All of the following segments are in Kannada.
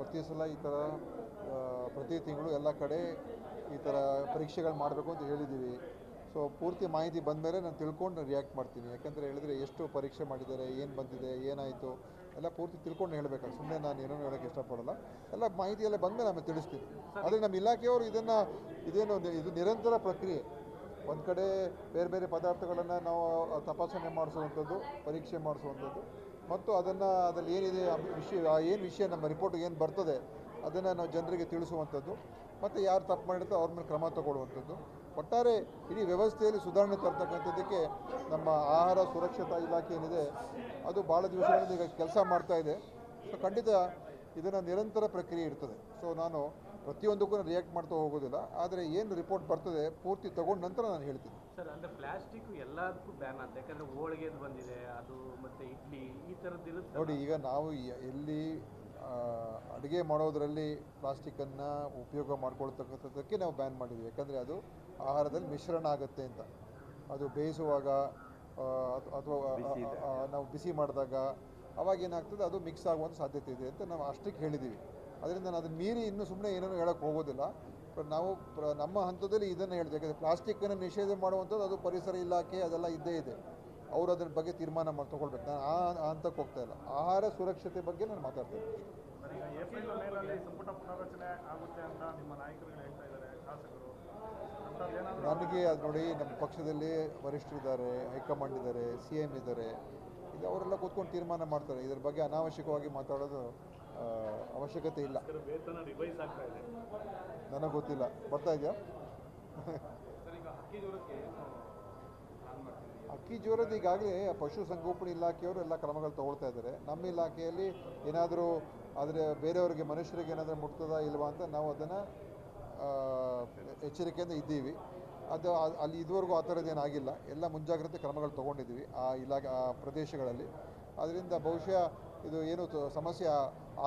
ಪ್ರತಿ ಸಲ ಈ ಥರ ಪ್ರತಿ ತಿಂಗಳು ಎಲ್ಲ ಕಡೆ ಈ ಥರ ಪರೀಕ್ಷೆಗಳು ಮಾಡಬೇಕು ಅಂತ ಹೇಳಿದ್ದೀವಿ. ಸೊ ಪೂರ್ತಿ ಮಾಹಿತಿ ಬಂದ ಮೇಲೆ ನಾನು ತಿಳ್ಕೊಂಡು ರಿಯಾಕ್ಟ್ ಮಾಡ್ತೀನಿ. ಯಾಕಂದರೆ ಹೇಳಿದರೆ ಎಷ್ಟು ಪರೀಕ್ಷೆ ಮಾಡಿದ್ದಾರೆ, ಏನು ಬಂದಿದೆ, ಏನಾಯಿತು ಎಲ್ಲ ಪೂರ್ತಿ ತಿಳ್ಕೊಂಡು ಹೇಳಬೇಕಾಗ ಸುಮ್ಮನೆ ನಾನು ಏನೋ ಹೇಳೋಕ್ಕೆ ಇಷ್ಟಪಡಲ್ಲ. ಎಲ್ಲ ಮಾಹಿತಿ ಎಲ್ಲ ಬಂದಮೇಲೆ ಆಮೇಲೆ ತಿಳಿಸ್ತೀನಿ. ಆದರೆ ನಮ್ಮ ಇಲಾಖೆಯವರು ಇದು ನಿರಂತರ ಪ್ರಕ್ರಿಯೆ. ಒಂದು ಕಡೆ ಬೇರೆ ಬೇರೆ ಪದಾರ್ಥಗಳನ್ನು ನಾವು ತಪಾಸಣೆ ಮಾಡಿಸುವಂಥದ್ದು, ಪರೀಕ್ಷೆ ಮಾಡಿಸುವಂಥದ್ದು, ಮತ್ತು ಅದರಲ್ಲಿ ಏನಿದೆ ಏನು ವಿಷಯ ನಮ್ಮ ರಿಪೋರ್ಟ್ ಏನು ಬರ್ತದೆ ಅದನ್ನು ನಾವು ಜನರಿಗೆ ತಿಳಿಸುವಂಥದ್ದು, ಮತ್ತು ಯಾರು ತಪ್ಪು ಮಾಡಿರ್ತಾರೆ ಅವ್ರ ಮೇಲೆ ಕ್ರಮ ತಗೊಳ್ಳುವಂಥದ್ದು. ಒಟ್ಟಾರೆ ಇಡೀ ವ್ಯವಸ್ಥೆಯಲ್ಲಿ ಸುಧಾರಣೆ ತರ್ತಕ್ಕಂಥದ್ದಕ್ಕೆ ನಮ್ಮ ಆಹಾರ ಸುರಕ್ಷತಾ ಇಲಾಖೆ ಏನಿದೆ ಅದು ಭಾಳ ದಿವಸಗಳಿಂದ ಈಗ ಕೆಲಸ ಮಾಡ್ತಾ ಇದೆ. ಸೊ ಖಂಡಿತ ಇದನ್ನು ನಿರಂತರ ಪ್ರಕ್ರಿಯೆ ಇರ್ತದೆ. ಸೊ ನಾನು ಪ್ರತಿಯೊಂದಕ್ಕೂ ರಿಯಾಕ್ಟ್ ಮಾಡ್ತಾ ಹೋಗೋದಿಲ್ಲ. ಆದರೆ ಏನು ರಿಪೋರ್ಟ್ ಬರ್ತದೆ ಪೂರ್ತಿ ತಗೊಂಡ ನಂತರ ನಾನು ಹೇಳ್ತೀನಿ. ಸರ್, ಅಂದರೆ ಪ್ಲಾಸ್ಟಿಕ್ ಎಲ್ಲದಕ್ಕೂ ಬ್ಯಾನ್ ಅಂತ, ಯಾಕಂದರೆ ಹೋಳಿಗೆದು ಬಂದಿದೆ ಅದು, ಮತ್ತು ಇಡ್ಲಿ ಈ ಥರದ್ದು ಇರುತ್ತೆ ನೋಡಿ. ಈಗ ನಾವು ಎಲ್ಲಿ ಅಡುಗೆ ಮಾಡೋದರಲ್ಲಿ ಪ್ಲಾಸ್ಟಿಕ್ಕನ್ನು ಉಪಯೋಗ ಮಾಡ್ಕೊಳ್ತಕ್ಕಂಥದ್ದಕ್ಕೆ ನಾವು ಬ್ಯಾನ್ ಮಾಡಿದ್ವಿ. ಯಾಕಂದರೆ ಅದು ಆಹಾರದಲ್ಲಿ ಮಿಶ್ರಣ ಆಗುತ್ತೆ ಅಂತ. ಅದು ಬೇಯಿಸುವಾಗ ಅಥವಾ ನಾವು ಬಿಸಿ ಮಾಡಿದಾಗ ಅವಾಗ ಏನಾಗ್ತದೆ, ಅದು ಮಿಕ್ಸ್ ಆಗುವಂಥ ಸಾಧ್ಯತೆ ಇದೆ ಅಂತ ನಾವು ಅಷ್ಟಕ್ಕೆ ಹೇಳಿದ್ದೀವಿ. ಅದರಿಂದ ನಾನು ಅದನ್ನು ಮೀರಿ ಇನ್ನೂ ಸುಮ್ಮನೆ ಏನೇನೋ ಹೇಳೋಕ್ಕೆ ಹೋಗೋದಿಲ್ಲ. ನಾವು ನಮ್ಮ ಹಂತದಲ್ಲಿ ಇದನ್ನು ಹೇಳ್ತೀವಿ. ಯಾಕಂದರೆ ಪ್ಲಾಸ್ಟಿಕ್ಕನ್ನು ನಿಷೇಧ ಮಾಡುವಂಥದ್ದು ಅದು ಪರಿಸರ ಇಲಾಖೆ ಅದೆಲ್ಲ ಇದ್ದೇ ಇದೆ. ಅವರು ಅದ್ರ ಬಗ್ಗೆ ತೀರ್ಮಾನ ತೊಗೊಳ್ಬೇಕು. ನಾನು ಆ ಹಂತಕ್ಕೆ ಹೋಗ್ತಾ ಇಲ್ಲ. ಆಹಾರ ಸುರಕ್ಷತೆ ಬಗ್ಗೆ ನಾನು ಮಾತಾಡ್ತಾ ಇದ್ದೀನಿ. ಏಪ್ರಿಲ್ ಮೇನಲ್ಲಿ ಸಂಪುಟ ಪುನರ್ರಚನೆ ಆಗುತ್ತೆ ಅಂತ ನಿಮ್ಮ ನಾಯಕರುಗಳು ಹೇಳ್ತಾ ಇದ್ದಾರೆ, ಶಾಸಕರು. ನನಗೆ ಅದು ನೋಡಿ, ನಮ್ಮ ಪಕ್ಷದಲ್ಲಿ ವರಿಷ್ಠರಿದ್ದಾರೆ, ಹೈಕಮಾಂಡ್ ಇದ್ದಾರೆ, CM ಇದ್ದಾರೆ. ಇದು ಅವರೆಲ್ಲ ಕೂತ್ಕೊಂಡು ತೀರ್ಮಾನ ಮಾಡ್ತಾರೆ. ಇದ್ರ ಬಗ್ಗೆ ಅನಾವಶ್ಯಕವಾಗಿ ಮಾತಾಡೋದು ಅವಶ್ಯಕತೆ ಇಲ್ಲ. ವೇತನ ರಿವೈಸ್ ಆಗ್ತಾ ಇದೆ, ನನಗೆ ಗೊತ್ತಿಲ್ಲ. ಬರ್ತಾ ಇದೆಯಾ? ಅಕ್ಕಿ ಜ್ವರದ ಈಗಾಗಲೇ ಪಶುಸಂಗೋಪನಾ ಇಲಾಖೆಯವರು ಎಲ್ಲ ಕ್ರಮಗಳು ತಗೊಳ್ತಾ ಇದ್ದಾರೆ. ನಮ್ಮ ಇಲಾಖೆಯಲ್ಲಿ ಏನಾದರೂ ಆದರೆ ಬೇರೆಯವರಿಗೆ, ಮನುಷ್ಯರಿಗೆ ಏನಾದರೂ ಮುಟ್ತದಾ ಇಲ್ವಾ ಅಂತ ನಾವು ಅದನ್ನು ಎಚ್ಚರಿಕೆಯಿಂದ ಇದ್ದೀವಿ. ಅದು ಅಲ್ಲಿ ಇದುವರೆಗೂ ಆ ಥರದ್ದೇನಾಗಿಲ್ಲ. ಎಲ್ಲ ಮುಂಜಾಗ್ರತೆ ಕ್ರಮಗಳು ತೊಗೊಂಡಿದ್ದೀವಿ ಆ ಪ್ರದೇಶಗಳಲ್ಲಿ. ಅದರಿಂದ ಬಹುಶಃ ಇದು ಏನು ಸಮಸ್ಯೆ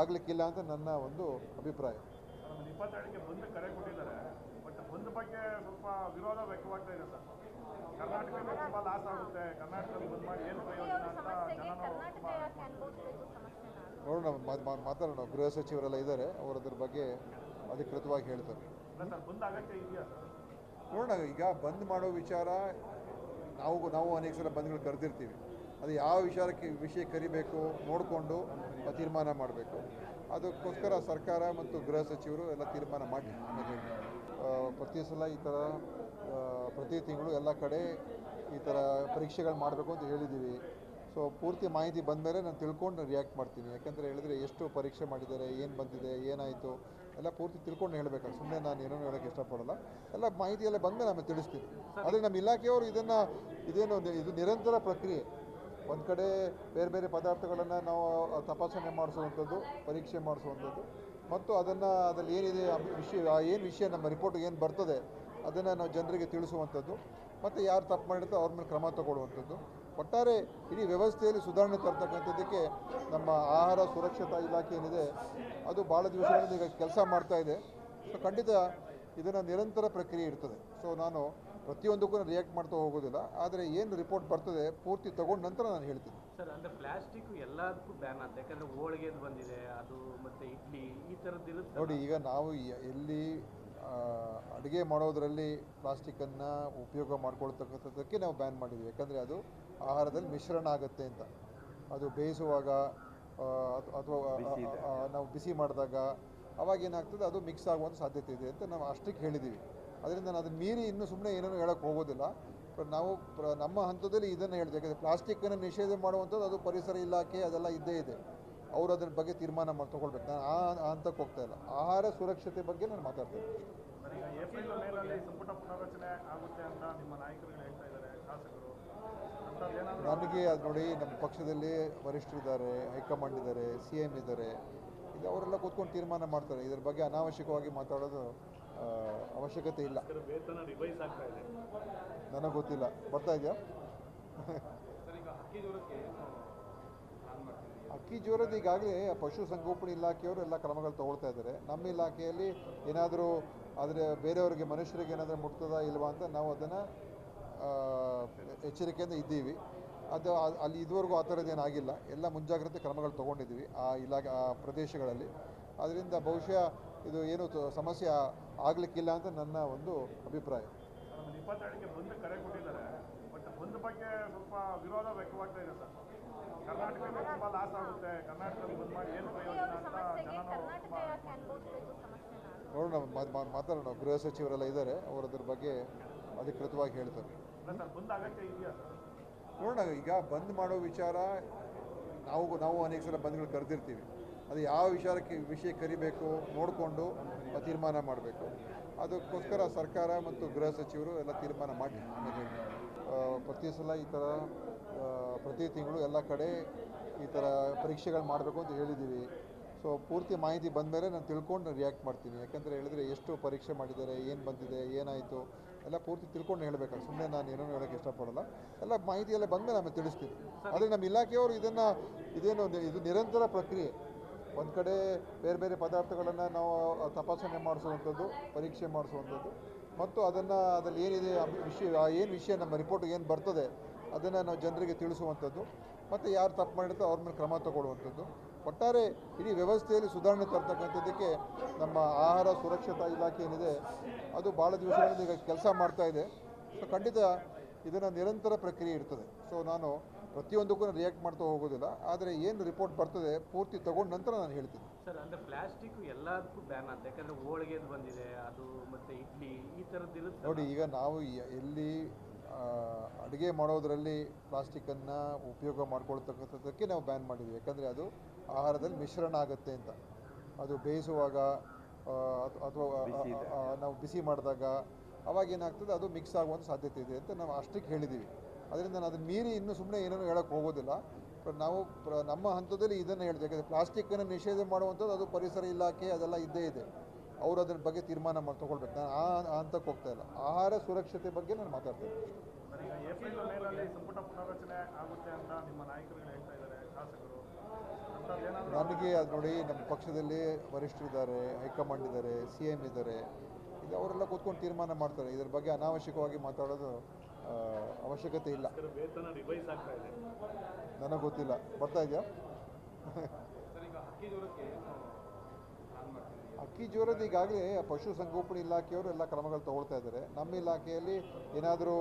ಆಗಲಿಕ್ಕಿಲ್ಲ ಅಂತ ನನ್ನ ಒಂದು ಅಭಿಪ್ರಾಯ. 22ಕ್ಕೆ ಬಂದ್ ಕರೆ ಕೊಟ್ಟಿದ್ದಾರೆ, ಬಟ್ ಬಂದ್ ಬಗ್ಗೆ ಸ್ವಲ್ಪ ವಿರೋಧ ವ್ಯಕ್ತವಾಗ್ತಾ ಇದೆ ಸರ್. ಕರ್ನಾಟಕಕ್ಕೆ ತುಂಬ ಲಾಸ್ ಆಗುತ್ತೆ, ಕರ್ನಾಟಕದಲ್ಲಿ ಬಂದ್ ಮಾಡಿ ಏನು ಪ್ರಯೋಜನ ಅಂತ ನೋಡೋಣ, ಮಾತಾಡೋಣ. ಗೃಹ ಸಚಿವರೆಲ್ಲ ಇದ್ದಾರೆ, ಅವರು ಅದ್ರ ಬಗ್ಗೆ ಅಧಿಕೃತವಾಗಿ ಹೇಳ್ತಾರೆ. ಸರ್, ಬಂದ್ ಆಗಕ್ಕೆ ಇದೆಯಾ ಸರ್? ನೋಡೋಣ. ಈಗ ಬಂದ್ ಮಾಡೋ ವಿಚಾರ ನಾವು ಅನೇಕ ಸಲ ಬಂದ್ಗಳು ಕರೆದಿರ್ತೀವಿ. ಅದು ಯಾವ ವಿಷಯ ಕರಿಬೇಕು ನೋಡಿಕೊಂಡು ತೀರ್ಮಾನ ಮಾಡಬೇಕು. ಅದಕ್ಕೋಸ್ಕರ ಸರ್ಕಾರ ಮತ್ತು ಗೃಹ ಸಚಿವರು ಎಲ್ಲ ತೀರ್ಮಾನ ಮಾಡಿ ಪ್ರತಿ ಸಲ ಈ ಥರ ಪ್ರತಿ ತಿಂಗಳು ಎಲ್ಲ ಕಡೆ ಈ ಥರ ಪರೀಕ್ಷೆಗಳು ಮಾಡಬೇಕು ಅಂತ ಹೇಳಿದ್ದೀವಿ. ಸೊ ಪೂರ್ತಿ ಮಾಹಿತಿ ಬಂದ ಮೇಲೆ ನಾನು ತಿಳ್ಕೊಂಡು ರಿಯಾಕ್ಟ್ ಮಾಡ್ತೀನಿ. ಯಾಕಂದರೆ ಹೇಳಿದರೆ ಎಷ್ಟು ಪರೀಕ್ಷೆ ಮಾಡಿದ್ದಾರೆ, ಏನು ಬಂದಿದೆ, ಏನಾಯಿತು ಎಲ್ಲ ಪೂರ್ತಿ ತಿಳ್ಕೊಂಡು ಹೇಳಬೇಕಾಗ ಸುಮ್ಮನೆ ನಾನು ಏನೋ ಹೇಳೋಕ್ಕೆ ಇಷ್ಟಪಡಲ್ಲ. ಎಲ್ಲ ಮಾಹಿತಿ ಎಲ್ಲ ಬಂದ ಮೇಲೆ ಆಮೇಲೆ ತಿಳಿಸ್ತೀನಿ. ಆದರೆ ನಮ್ಮ ಇಲಾಖೆಯವರು ಇದು ನಿರಂತರ ಪ್ರಕ್ರಿಯೆ. ಒಂದು ಕಡೆ ಬೇರೆ ಬೇರೆ ಪದಾರ್ಥಗಳನ್ನು ನಾವು ತಪಾಸಣೆ ಮಾಡಿಸುವಂಥದ್ದು, ಪರೀಕ್ಷೆ ಮಾಡಿಸುವಂಥದ್ದು, ಮತ್ತು ಅದರಲ್ಲಿ ಏನಿದೆ ಏನು ವಿಷಯ ನಮ್ಮ ರಿಪೋರ್ಟ್ ಏನು ಬರ್ತದೆ ಅದನ್ನು ನಾವು ಜನರಿಗೆ ತಿಳಿಸುವಂಥದ್ದು, ಮತ್ತು ಯಾರು ತಪ್ಪು ಮಾಡಿರ್ತಾರೆ ಅವ್ರ ಮೇಲೆ ಕ್ರಮ ತಗೊಳ್ಳುವಂಥದ್ದು. ಒಟ್ಟಾರೆ ಇಡೀ ವ್ಯವಸ್ಥೆಯಲ್ಲಿ ಸುಧಾರಣೆ ತರ್ತಕ್ಕಂಥದ್ದಕ್ಕೆ ನಮ್ಮ ಆಹಾರ ಸುರಕ್ಷತಾ ಇಲಾಖೆ ಏನಿದೆ ಅದು ಭಾಳ ದಿವಸಗಳಿಂದ ಈಗ ಕೆಲಸ ಮಾಡ್ತಾ ಇದೆ. ಸೊ ಖಂಡಿತ ಇದನ್ನು ನಿರಂತರ ಪ್ರಕ್ರಿಯೆ ಇರ್ತದೆ. ಸೊ ನಾನು ಪ್ರತಿಯೊಂದಕ್ಕೂ ರಿಯಾಕ್ಟ್ ಮಾಡ್ತಾ ಹೋಗೋದಿಲ್ಲ. ಆದರೆ ಏನು ರಿಪೋರ್ಟ್ ಬರ್ತದೆ ಪೂರ್ತಿ ತಗೊಂಡ ನಂತರ ನಾನು ಹೇಳ್ತೀನಿ. ಸರ್, ಅಂದರೆ ಪ್ಲಾಸ್ಟಿಕ್ ಎಲ್ಲದಕ್ಕೂ ಬ್ಯಾನ್ ಅಂತ, ಯಾಕಂದರೆ ಹೋಳಿಗೆದು ಬಂದಿದೆ ಅದು, ಮತ್ತು ಇಡ್ಲಿ ಈ ಥರದ್ದು ಇರುತ್ತೆ ನೋಡಿ. ಈಗ ನಾವು ಎಲ್ಲಿ ಅಡುಗೆ ಮಾಡೋದರಲ್ಲಿ ಪ್ಲಾಸ್ಟಿಕ್ಕನ್ನು ಉಪಯೋಗ ಮಾಡ್ಕೊಳ್ತಕ್ಕಂಥದ್ದಕ್ಕೆ ನಾವು ಬ್ಯಾನ್ ಮಾಡಿದ್ವಿ. ಯಾಕಂದರೆ ಅದು ಆಹಾರದಲ್ಲಿ ಮಿಶ್ರಣ ಆಗುತ್ತೆ ಅಂತ. ಅದು ಬೇಯಿಸುವಾಗ ಅಥವಾ ನಾವು ಬಿಸಿ ಮಾಡಿದಾಗ ಅವಾಗ ಏನಾಗ್ತದೆ, ಅದು ಮಿಕ್ಸ್ ಆಗುವಂಥ ಸಾಧ್ಯತೆ ಇದೆ ಅಂತ ನಾವು ಅಷ್ಟಕ್ಕೆ ಹೇಳಿದ್ದೀವಿ. ಅದರಿಂದ ನಾನು ಅದನ್ನು ಮೀರಿ ಇನ್ನೂ ಸುಮ್ಮನೆ ಏನೇನೋ ಹೇಳೋಕ್ಕೆ ಹೋಗೋದಿಲ್ಲ. ನಾವು ನಮ್ಮ ಹಂತದಲ್ಲಿ ಇದನ್ನು ಹೇಳ್ತೀವಿ. ಯಾಕಂದರೆ ಪ್ಲಾಸ್ಟಿಕ್ಕನ್ನು ನಿಷೇಧ ಮಾಡುವಂಥದ್ದು ಅದು ಪರಿಸರ ಇಲಾಖೆ ಅದೆಲ್ಲ ಇದ್ದೇ ಇದೆ. ಅವರು ಅದ್ರ ಬಗ್ಗೆ ತೀರ್ಮಾನ ತೊಗೊಳ್ಬೇಕು. ನಾನು ಆ ಹಂತಕ್ಕೆ ಹೋಗ್ತಾ ಇಲ್ಲ. ಆಹಾರ ಸುರಕ್ಷತೆ ಬಗ್ಗೆ ನಾನು ಮಾತಾಡ್ತಾ ಇದ್ದೀನಿ. ಏಪ್ರಿಲ್ ಮೇನಲ್ಲಿ ಸಂಪುಟ ಪುನರ್ರಚನೆ ಆಗುತ್ತೆ ಅಂತ ನಿಮ್ಮ ನಾಯಕರುಗಳು ಹೇಳ್ತಾ ಇದ್ದಾರೆ, ಶಾಸಕರು. ನನಗೆ ಅದು ನೋಡಿ, ನಮ್ಮ ಪಕ್ಷದಲ್ಲಿ ವರಿಷ್ಠರಿದ್ದಾರೆ, ಹೈಕಮಾಂಡ್ ಇದ್ದಾರೆ, CM ಇದ್ದಾರೆ. ಇದು ಅವರೆಲ್ಲ ಕೂತ್ಕೊಂಡು ತೀರ್ಮಾನ ಮಾಡ್ತಾರೆ. ಇದ್ರ ಬಗ್ಗೆ ಅನಾವಶ್ಯಕವಾಗಿ ಮಾತಾಡೋದು ಅವಶ್ಯಕತೆ ಇಲ್ಲ. ವೇತನ ರಿವೈಸ್ ಆಗ್ತಾ ಇದೆ, ನನಗೆ ಗೊತ್ತಿಲ್ಲ. ಬರ್ತಾ ಇದೆಯಾ? ಅಕ್ಕಿ ಜ್ವರದ ಈಗಾಗಲೇ ಪಶುಸಂಗೋಪನಾ ಇಲಾಖೆಯವರು ಎಲ್ಲ ಕ್ರಮಗಳು ತಗೊಳ್ತಾ ಇದ್ದಾರೆ. ನಮ್ಮ ಇಲಾಖೆಯಲ್ಲಿ ಏನಾದರೂ ಆದರೆ ಬೇರೆಯವರಿಗೆ, ಮನುಷ್ಯರಿಗೆ ಏನಾದರೂ ಮುಟ್ತದಾ ಇಲ್ವಾ ಅಂತ ನಾವು ಅದನ್ನು ಎಚ್ಚರಿಕೆಯಿಂದ ಇದ್ದೀವಿ. ಅದು ಅಲ್ಲಿ ಇದುವರೆಗೂ ಆ ಥರದ್ದೇನಾಗಿಲ್ಲ. ಎಲ್ಲ ಮುಂಜಾಗ್ರತೆ ಕ್ರಮಗಳು ತೊಗೊಂಡಿದ್ದೀವಿ ಆ ಪ್ರದೇಶಗಳಲ್ಲಿ. ಅದರಿಂದ ಬಹುಶಃ ಇದು ಏನು ಸಮಸ್ಯೆ ಆಗಲಿಕ್ಕಿಲ್ಲ ಅಂತ ನನ್ನ ಒಂದು ಅಭಿಪ್ರಾಯ. ಆಮೇಲೆ 22ಕ್ಕೆ ಬಂದ್ ಕರೆ ಕೊಟ್ಟಿದ್ದಾರೆ, ಬಟ್ ಬಂದ್ ಬಗ್ಗೆ ಸ್ವಲ್ಪ ವಿರೋಧ ವ್ಯಕ್ತವಾಗ್ತಾ ಇದೆ ಸರ್. ಕರ್ನಾಟಕಕ್ಕೆ ತುಂಬ ಲಾಸ್ ಆಗುತ್ತೆ, ಕರ್ನಾಟಕದಲ್ಲಿ ಬಂದ್ ಮಾಡಿ ಏನು ಪ್ರಯೋಜನ ಅಂತ ನೋಡೋಣ, ಮಾತಾಡೋಣ. ಗೃಹ ಸಚಿವರೆಲ್ಲ ಇದ್ದಾರೆ, ಅವರು ಅದ್ರ ಬಗ್ಗೆ ಅಧಿಕೃತವಾಗಿ ಹೇಳ್ತಾರೆ. ಸರ್ ಬಂದ್ ಅಗತ್ಯ ಇದೆಯಾ ಸರ್? ನೋಡೋಣ, ಈಗ ಬಂದ್ ಮಾಡೋ ವಿಚಾರ ನಾವು ಅನೇಕ ಸಲ ಬಂದ್ಗಳು ಕರೆದಿರ್ತೀವಿ. ಅದು ಯಾವ ವಿಷಯ ಕರಿಬೇಕು ನೋಡಿಕೊಂಡು ತೀರ್ಮಾನ ಮಾಡಬೇಕು. ಅದಕ್ಕೋಸ್ಕರ ಸರ್ಕಾರ ಮತ್ತು ಗೃಹ ಸಚಿವರು ಎಲ್ಲ ತೀರ್ಮಾನ ಮಾಡಿ ಪ್ರತಿ ಸಲ ಈ ಥರ ಪ್ರತಿ ತಿಂಗಳು ಎಲ್ಲ ಕಡೆ ಈ ಥರ ಪರೀಕ್ಷೆಗಳು ಮಾಡಬೇಕು ಅಂತ ಹೇಳಿದ್ದೀವಿ. ಸೊ ಪೂರ್ತಿ ಮಾಹಿತಿ ಬಂದ ಮೇಲೆ ನಾನು ತಿಳ್ಕೊಂಡು ರಿಯಾಕ್ಟ್ ಮಾಡ್ತೀನಿ. ಯಾಕಂದರೆ ಹೇಳಿದ್ರೆ ಎಷ್ಟು ಪರೀಕ್ಷೆ ಮಾಡಿದ್ದಾರೆ, ಏನು ಬಂದಿದೆ, ಏನಾಯಿತು ಎಲ್ಲ ಪೂರ್ತಿ ತಿಳ್ಕೊಂಡು ಹೇಳಬೇಕಾದ್ರೆ ಸುಮ್ಮನೆ ನಾನು ಏನೋ ಹೇಳೋಕ್ಕೆ ಇಷ್ಟಪಡಲ್ಲ. ಎಲ್ಲ ಮಾಹಿತಿ ಎಲ್ಲ ಬಂದಮೇಲೆ ಆಮೇಲೆ ತಿಳಿಸ್ತೀನಿ. ಆದರೆ ನಮ್ಮ ಇಲಾಖೆಯವರು ಇದು ನಿರಂತರ ಪ್ರಕ್ರಿಯೆ. ಒಂದು ಕಡೆ ಬೇರೆ ಬೇರೆ ಪದಾರ್ಥಗಳನ್ನು ನಾವು ತಪಾಸಣೆ ಮಾಡಿಸುವಂಥದ್ದು, ಪರೀಕ್ಷೆ ಮಾಡಿಸುವಂಥದ್ದು, ಮತ್ತು ಅದರಲ್ಲಿ ಏನಿದೆ ವಿಷಯ ನಮ್ಮ ರಿಪೋರ್ಟ್ ಏನು ಬರ್ತದೆ ಅದನ್ನು ನಾವು ಜನರಿಗೆ ತಿಳಿಸುವಂಥದ್ದು, ಮತ್ತು ಯಾರು ತಪ್ಪು ಮಾಡಿರ್ತಾರೆ ಅವ್ರ ಮೇಲೆ ಕ್ರಮ ತಗೊಳ್ಳುವಂಥದ್ದು. ಒಟ್ಟಾರೆ ಇಡೀ ವ್ಯವಸ್ಥೆಯಲ್ಲಿ ಸುಧಾರಣೆ ತರ್ತಕ್ಕಂಥದ್ದಕ್ಕೆ ನಮ್ಮ ಆಹಾರ ಸುರಕ್ಷತಾ ಇಲಾಖೆ ಏನಿದೆ ಅದು ಭಾಳ ದಿವಸಗಳಿಂದ ಈಗ ಕೆಲಸ ಮಾಡ್ತಾ ಇದೆ. ಸೊ ಖಂಡಿತ ಇದನ್ನು ನಿರಂತರ ಪ್ರಕ್ರಿಯೆ ಇರ್ತದೆ. ಸೊ ನಾನು ಪ್ರತಿಯೊಂದಕ್ಕೂ ರಿಯಾಕ್ಟ್ ಮಾಡ್ತಾ ಹೋಗೋದಿಲ್ಲ. ಆದರೆ ಏನು ರಿಪೋರ್ಟ್ ಬರ್ತದೆ ಪೂರ್ತಿ ತಗೊಂಡ ನಂತರ ನಾನು ಹೇಳ್ತೀನಿ. ಸರ್, ಅಂದರೆ ಪ್ಲಾಸ್ಟಿಕ್ ಎಲ್ಲದಕ್ಕೂ ಬ್ಯಾನ್ ಅಂತ, ಯಾಕಂದರೆ ಹೋಳಿಗೆದು ಬಂದಿದೆ, ಅದು ಮತ್ತು ಇಡ್ಲಿ ಈ ಥರದ್ದು ಇರುತ್ತೆ ನೋಡಿ. ಈಗ ನಾವು ಎಲ್ಲಿ ಅಡುಗೆ ಮಾಡೋದರಲ್ಲಿ ಪ್ಲಾಸ್ಟಿಕ್ಕನ್ನು ಉಪಯೋಗ ಮಾಡ್ಕೊಳ್ತಕ್ಕಂಥದ್ದಕ್ಕೆ ನಾವು ಬ್ಯಾನ್ ಮಾಡಿದ್ವಿ. ಯಾಕಂದರೆ ಅದು ಆಹಾರದಲ್ಲಿ ಮಿಶ್ರಣ ಆಗುತ್ತೆ ಅಂತ. ಅದು ಬೇಯಿಸುವಾಗ ಅಥವಾ ನಾವು ಬಿಸಿ ಮಾಡಿದಾಗ ಅವಾಗ ಏನಾಗ್ತದೆ, ಅದು ಮಿಕ್ಸ್ ಆಗುವಂಥ ಸಾಧ್ಯತೆ ಇದೆ ಅಂತ ನಾವು ಅಷ್ಟಕ್ಕೆ ಹೇಳಿದ್ದೀವಿ. ಅದರಿಂದ ನಾನು ಅದನ್ನು ಮೀರಿ ಇನ್ನೂ ಸುಮ್ಮನೆ ಏನೇನೋ ಹೇಳೋಕ್ಕೆ ಹೋಗೋದಿಲ್ಲ. ನಾವು ನಮ್ಮ ಹಂತದಲ್ಲಿ ಇದನ್ನು ಹೇಳ್ತೀವಿ. ಯಾಕಂದರೆ ಪ್ಲಾಸ್ಟಿಕ್ಕನ್ನು ನಿಷೇಧ ಮಾಡುವಂಥದ್ದು ಅದು ಪರಿಸರ ಇಲಾಖೆ ಅದೆಲ್ಲ ಇದ್ದೇ ಇದೆ. ಅವರು ಅದ್ರ ಬಗ್ಗೆ ತೀರ್ಮಾನ ತೊಗೊಳ್ಬೇಕು. ನಾನು ಆ ಹಂತಕ್ಕೆ ಹೋಗ್ತಾ ಇಲ್ಲ. ಆಹಾರ ಸುರಕ್ಷತೆ ಬಗ್ಗೆ ನಾನು ಮಾತಾಡ್ತೇನೆ. ಈಗ ಏಪ್ರಿಲ್ ಮೇನಲ್ಲಿ ಸಂಪುಟ ಪುನರ್ರಚನೆ ಆಗುತ್ತೆ ಅಂತ ನಿಮ್ಮ ನಾಯಕರು ಹೇಳ್ತಾ ಇದ್ದಾರೆ, ಶಾಸಕರು. ನನಗೆ ಅದು ನೋಡಿ, ನಮ್ಮ ಪಕ್ಷದಲ್ಲಿ ವರಿಷ್ಠರಿದ್ದಾರೆ, ಹೈಕಮಾಂಡ್ ಇದ್ದಾರೆ, CM ಇದ್ದಾರೆ. ಇದು ಅವರೆಲ್ಲ ಕೂತ್ಕೊಂಡು ತೀರ್ಮಾನ ಮಾಡ್ತಾರೆ. ಇದ್ರ ಬಗ್ಗೆ ಅನಾವಶ್ಯಕವಾಗಿ ಮಾತಾಡೋದು ಅವಶ್ಯಕತೆ ಇಲ್ಲ. ವೇತನ ರಿವೈಸ್ ಆಗ್ತಾ ಇದೆ, ನನಗೆ ಗೊತ್ತಿಲ್ಲ. ಬರ್ತಾ ಇದೆಯಾ? ಅಕ್ಕಿ ಜ್ವರದ ಈಗಾಗಲೇ ಪಶುಸಂಗೋಪನಾ ಇಲಾಖೆಯವರು ಎಲ್ಲ ಕ್ರಮಗಳು ತಗೊಳ್ತಾ ಇದ್ದಾರೆ. ನಮ್ಮ ಇಲಾಖೆಯಲ್ಲಿ ಏನಾದರೂ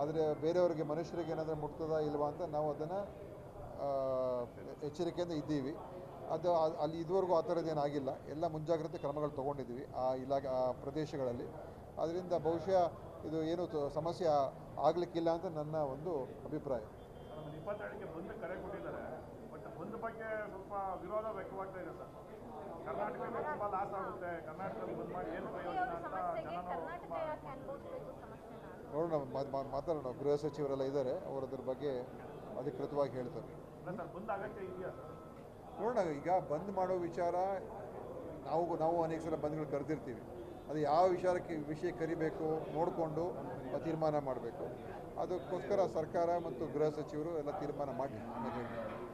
ಆದರೆ ಬೇರೆಯವರಿಗೆ ಮನುಷ್ಯರಿಗೆ ಏನಾದರೂ ಮುಟ್ತದಾ ಇಲ್ವಾ ಅಂತ ನಾವು ಅದನ್ನು ಎಚ್ಚರಿಕೆಯಿಂದ ಇದ್ದೀವಿ. ಅಲ್ಲಿ ಇದುವರೆಗೂ ಆ ಥರದ್ದೇನಾಗಿಲ್ಲ. ಎಲ್ಲ ಮುಂಜಾಗ್ರತೆ ಕ್ರಮಗಳು ತೊಗೊಂಡಿದ್ದೀವಿ ಆ ಪ್ರದೇಶಗಳಲ್ಲಿ. ಅದರಿಂದ ಬಹುಶಃ ಇದು ಏನು ಸಮಸ್ಯೆ ಆಗಲಿಕ್ಕಿಲ್ಲ ಅಂತ ನನ್ನ ಒಂದು ಅಭಿಪ್ರಾಯ. ಆಮೇಲೆ 22ಕ್ಕೆ ಬಂದ್ ಕರೆ ಕೊಟ್ಟಿದ್ದಾರೆ, ಬಟ್ ಬಂದ್ ಬಗ್ಗೆ ಸ್ವಲ್ಪ ವಿರೋಧ ವ್ಯಕ್ತವಾಗ್ತಾ ಇದೆ ಸರ್. ಕರ್ನಾಟಕಕ್ಕೆ ತುಂಬ ಲಾಸ್ ಆಗುತ್ತೆ, ಕರ್ನಾಟಕದಲ್ಲಿ ಬಂದ್ ಮಾಡಿ ಏನು ಪ್ರಯೋಜನ ಅಂತ ನೋಡೋಣ, ಮಾತಾಡೋಣ. ಗೃಹ ಸಚಿವರೆಲ್ಲ ಇದ್ದಾರೆ, ಅವರು ಅದ್ರ ಬಗ್ಗೆ ಅಧಿಕೃತವಾಗಿ ಹೇಳ್ತಾರೆ. ಸರ್ ಬಂದ್ ಅಗತ್ಯ ಇದೆಯಾ ಸರ್? ನೋಡೋಣ, ಈಗ ಬಂದ್ ಮಾಡೋ ವಿಚಾರ ನಾವು ಅನೇಕ ಸಲ ಬಂದ್ಗಳು ಕರೆದಿರ್ತೀವಿ. ಅದು ಯಾವ ವಿಷಯ ಕರಿಬೇಕು ನೋಡಿಕೊಂಡು ತೀರ್ಮಾನ ಮಾಡಬೇಕು. ಅದಕ್ಕೋಸ್ಕರ ಸರ್ಕಾರ ಮತ್ತು ಗೃಹ ಸಚಿವರು ಎಲ್ಲ ತೀರ್ಮಾನ ಮಾಡಿ.